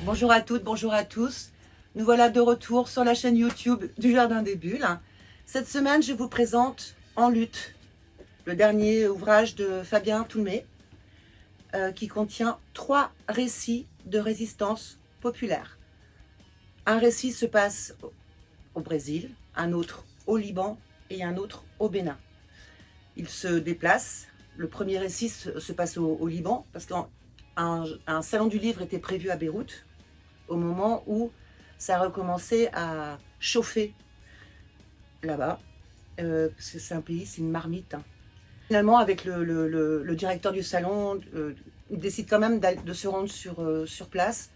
Bonjour à toutes, bonjour à tous. Nous voilà de retour sur la chaîne YouTube du Jardin des Bulles. Cette semaine, je vous présente En lutte, le dernier ouvrage de Fabien Toulmé, qui contient 3 récits de résistance populaire. Un récit se passe au Brésil, un autre au Liban et un autre au Bénin. Il se déplace. Le premier récit se passe au Liban, parce qu'un salon du livre était prévu à Beyrouth, au moment où ça a recommencé à chauffer là-bas, parce que c'est un pays, c'est une marmite. Finalement, avec le directeur du salon, il décide quand même de se rendre sur place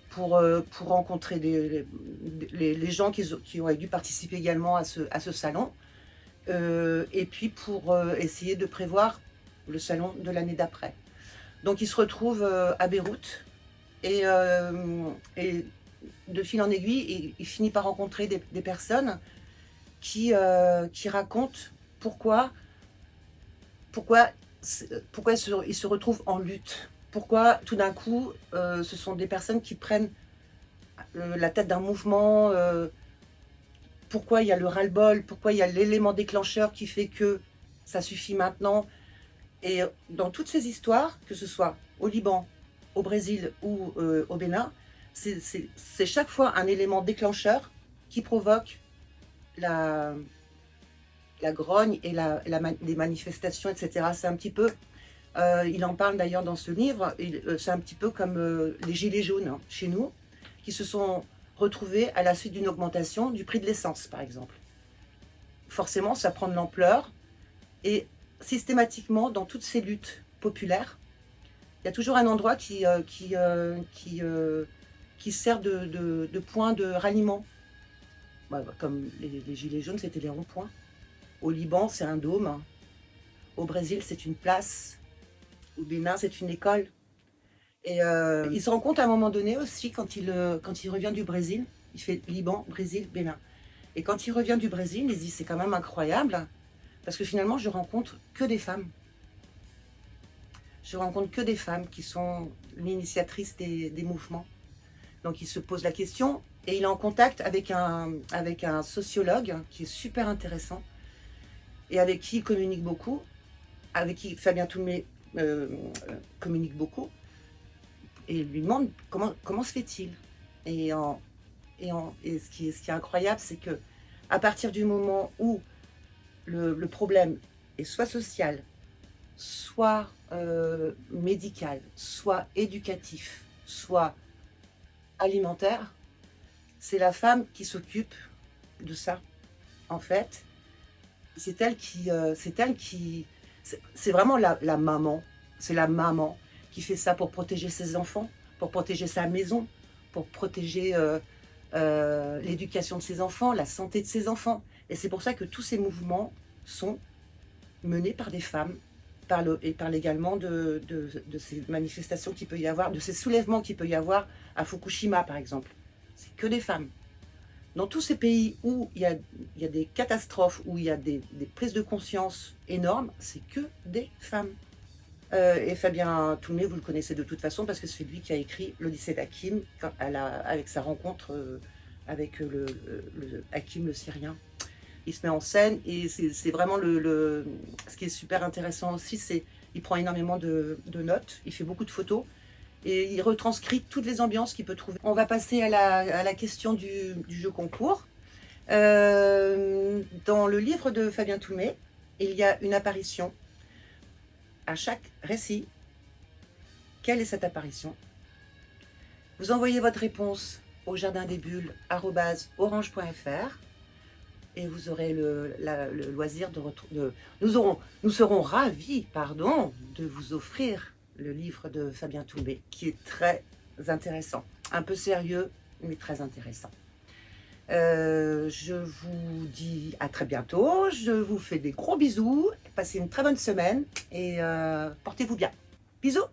pour rencontrer les gens qui auraient dû participer également à ce salon, et puis pour essayer de prévoir le salon de l'année d'après. Donc il se retrouve à Beyrouth, et de fil en aiguille, il finit par rencontrer des personnes qui racontent pourquoi ils se retrouvent en lutte. Pourquoi tout d'un coup, ce sont des personnes qui prennent la tête d'un mouvement, pourquoi il y a le ras-le-bol, pourquoi il y a l'élément déclencheur qui fait que ça suffit maintenant. Et dans toutes ces histoires, que ce soit au Liban, au Brésil ou au Bénin, c'est chaque fois un élément déclencheur qui provoque la grogne et les manifestations, etc. C'est un petit peu, il en parle d'ailleurs dans ce livre, c'est un petit peu comme les gilets jaunes, hein, chez nous, qui se sont retrouvés à la suite d'une augmentation du prix de l'essence, par exemple. Forcément, ça prend de l'ampleur, et systématiquement, dans toutes ces luttes populaires, il y a toujours un endroit qui sert de point de ralliement. Comme les gilets jaunes, c'était les ronds-points. Au Liban, c'est un dôme. Au Brésil, c'est une place. Au Bénin, c'est une école. Et il se rend compte à un moment donné aussi, quand il revient du Brésil, il fait Liban, Brésil, Bénin. Et quand il revient du Brésil, il se dit, c'est quand même incroyable, parce que finalement, je rencontre que des femmes. Je rencontre que des femmes qui sont l'initiatrice des mouvements. Donc il se pose la question, et il est en contact avec un sociologue qui est super intéressant, et avec qui il communique beaucoup, avec qui Fabien Toulmé communique beaucoup, et il lui demande comment se fait-il. Et ce qui est incroyable, c'est que à partir du moment où le problème est soit social, soit médical, soit éducatif, soit alimentaire, c'est la femme qui s'occupe de ça. En fait, c'est vraiment la maman. C'est la maman qui fait ça pour protéger ses enfants, pour protéger sa maison, pour protéger l'éducation de ses enfants, la santé de ses enfants. Et c'est pour ça que tous ces mouvements sont menés par des femmes, et parle également de ces manifestations qu'il peut y avoir, de ces soulèvements qu'il peut y avoir à Fukushima, par exemple. C'est que des femmes. Dans tous ces pays où il y a des catastrophes, où il y a des prises de conscience énormes, c'est que des femmes. Et Fabien Toulmé, vous le connaissez de toute façon, parce que c'est lui qui a écrit l'Odyssée d'Hakim, avec sa rencontre avec le Hakim le Syrien. Il se met en scène, et c'est vraiment ce qui est super intéressant aussi, c'est qu'il prend énormément de notes, il fait beaucoup de photos, et il retranscrit toutes les ambiances qu'il peut trouver. On va passer à la question du jeu concours. Dans le livre de Fabien Toulmé, il y a une apparition à chaque récit. Quelle est cette apparition? Vous envoyez votre réponse au jardindesbulles@orange.fr, et vous aurez le loisir nous serons ravis, de vous offrir le livre de Fabien Toulmé, qui est très intéressant, un peu sérieux, mais très intéressant. Je vous dis à très bientôt, je vous fais des gros bisous, passez une très bonne semaine, et portez-vous bien. Bisous!